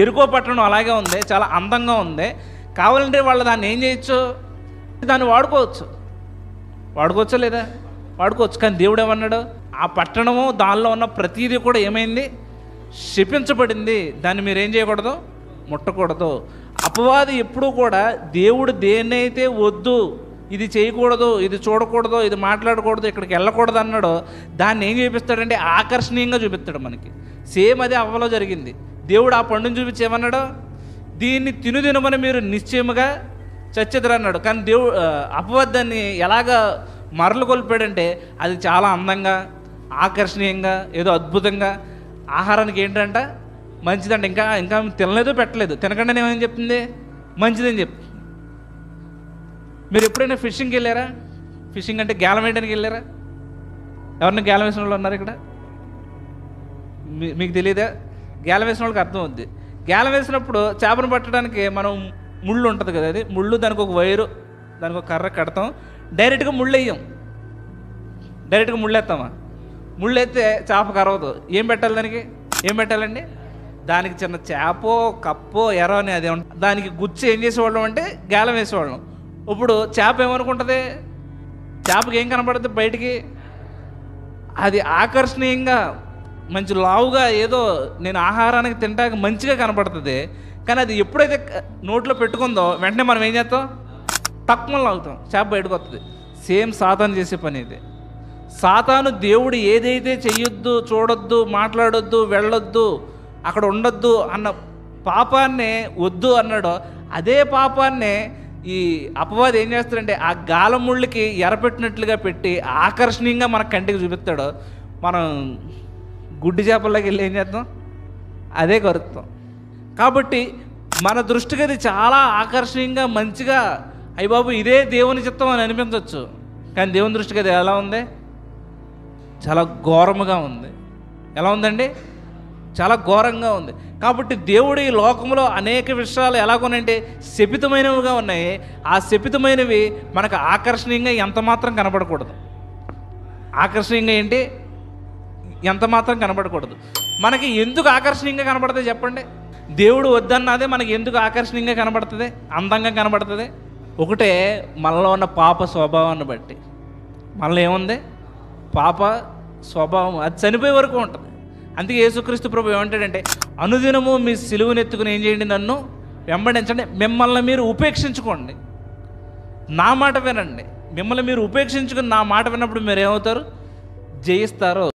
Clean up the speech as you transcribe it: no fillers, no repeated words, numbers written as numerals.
ఎరుకో పట్టణం అలాగే ఉంది, చాలా అందంగా ఉంది. కావాలంటే వాళ్ళు దాన్ని ఏం చేయొచ్చు, దాన్ని వాడుకోవచ్చా లేదా? వాడుకోవచ్చు. కానీ దేవుడు ఏమన్నాడు, ఆ పట్టణము దానిలో ఉన్న ప్రతీది కూడా ఏమైంది, శపించబడింది, దాన్ని మీరు ఏం చేయకూడదు, ముట్టకూడదు. అపవాది ఎప్పుడూ కూడా దేవుడు దేన్నైతే వద్దు, ఇది చేయకూడదు, ఇది చూడకూడదు, ఇది మాట్లాడకూడదు, ఇక్కడికి వెళ్ళకూడదు అన్నాడో దాన్ని ఏం చూపిస్తాడంటే ఆకర్షణీయంగా చూపిస్తాడు మనకి. సేమ్ అదే అవ్వలో జరిగింది. దేవుడు ఆ పండుని చూపించి ఏమన్నాడు, దీన్ని తినుదినమని మీరు నిశ్చయముగా చచ్చెదరు అన్నాడు. కానీ అపవాదాన్ని ఎలాగ మరలు కొలిపాడంటే అది చాలా అందంగా, ఆకర్షణీయంగా, ఏదో అద్భుతంగా, ఆహారానికి ఏంటంట మంచిదంట. ఇంకా తినలేదు, పెట్టలేదు, తినకుండా ఏమని చెప్తుంది, మంచిదని చెప్తుంది. మీరు ఎప్పుడైనా ఫిషింగ్కి వెళ్ళారా? ఫిషింగ్ అంటే గేలం వేయడానికి వెళ్ళారా? ఎవరిని గేలం వేసిన వాళ్ళు ఉన్నారు ఇక్కడ? మీకు తెలియదా? గేలం వేసిన వాళ్ళకి అర్థం అవుద్ది. గేలం వేసినప్పుడు చేపను పట్టడానికి మనం ముళ్ళు ఉంటుంది కదా, అది ముళ్ళు, దానికి ఒక వైరు, దానికి ఒక కర్ర కడతాం. డైరెక్ట్గా ముళ్ళు వేయం, డైరెక్ట్గా ముళ్ళు వేస్తామా? ముళ్ళు వేస్తే చేప కరవదు. ఏం పెట్టాలి దానికి? ఏం పెట్టాలండి? దానికి చిన్న చేపో కప్పో ఎరో అని అదే ఉంటుంది, దానికి గుచ్చి ఏం చేసేవాళ్ళం అంటే గేలం వేసేవాళ్ళం. ఇప్పుడు చేప ఏమనుకుంటుంది, చేపకి ఏం కనపడుతుంది బయటికి, అది ఆకర్షణీయంగా మంచి లావుగా ఏదో నేను ఆహారానికి తింటాక మంచిగా కనపడుతుంది. కానీ అది ఎప్పుడైతే నోట్లో పెట్టుకుందో వెంటనే మనం ఏం చేస్తాం, తక్కువ లాగుతాం, చేప బయటకు వస్తుంది. సేమ్ సాతాను చేసే పని ఇది. సాతాను దేవుడు ఏదైతే చెయ్యొద్దు, చూడొద్దు, మాట్లాడొద్దు, వెళ్ళొద్దు, అక్కడ ఉండొద్దు అన్న పాపాన్నే వద్దు అన్నాడో అదే పాపాన్నే ఈ అపవాది ఏం చేస్తాడంటే ఆ గాలముళ్ళకి ఎరపెట్టినట్లుగా పెట్టి ఆకర్షణీయంగా మన కంటికి చూపిస్తాడు. మనం గుడ్డి చేపల్లోకి వెళ్ళి ఏం చేద్దాం, అదే కరుస్తాం. కాబట్టి మన దృష్టికి అది చాలా ఆకర్షణీయంగా మంచిగా, అయ్య బాబు ఇదే దేవుని చిత్తం అని అనిపించవచ్చు. కానీ దేవుని దృష్టికి అది ఎలా ఉంది, చాలా ఘోరముగా ఉంది. ఎలా ఉందండి? చాలా ఘోరంగా ఉంది. కాబట్టి దేవుడు ఈ లోకంలో అనేక విషయాలు ఎలాగోనంటే శపితమైనవిగా ఉన్నాయి. ఆ శపితమైనవి మనకు ఆకర్షణీయంగా ఎంత మాత్రం కనపడకూడదు. ఆకర్షణీయంగా ఏంటి, ఎంత మాత్రం కనపడకూడదు. మనకి ఎందుకు ఆకర్షణీయంగా కనపడుతుంది చెప్పండి? దేవుడు వద్దన్నదే మనకి ఎందుకు ఆకర్షణీయంగా కనబడుతుంది, అందంగా కనబడుతుంది? ఒకటే మనలో ఉన్న పాప స్వభావాన్ని బట్టి. మనలో ఏముంది, పాప స్వభావం, అది చనిపోయే వరకు ఉంటుంది. అందుకే యేసుక్రీస్తు ప్రభు ఏమంటాడంటే, అనుదినము మీ సిలువనెత్తుకుని ఏం చేయండి, నన్ను వెంబడించండి, మిమ్మల్ని మీరు ఉపేక్షించుకోండి, నా మాట వినండి. మిమ్మల్ని మీరు ఉపేక్షించుకుని నా మాట విన్నప్పుడు మీరు ఏమవుతారు, జయిస్తారు.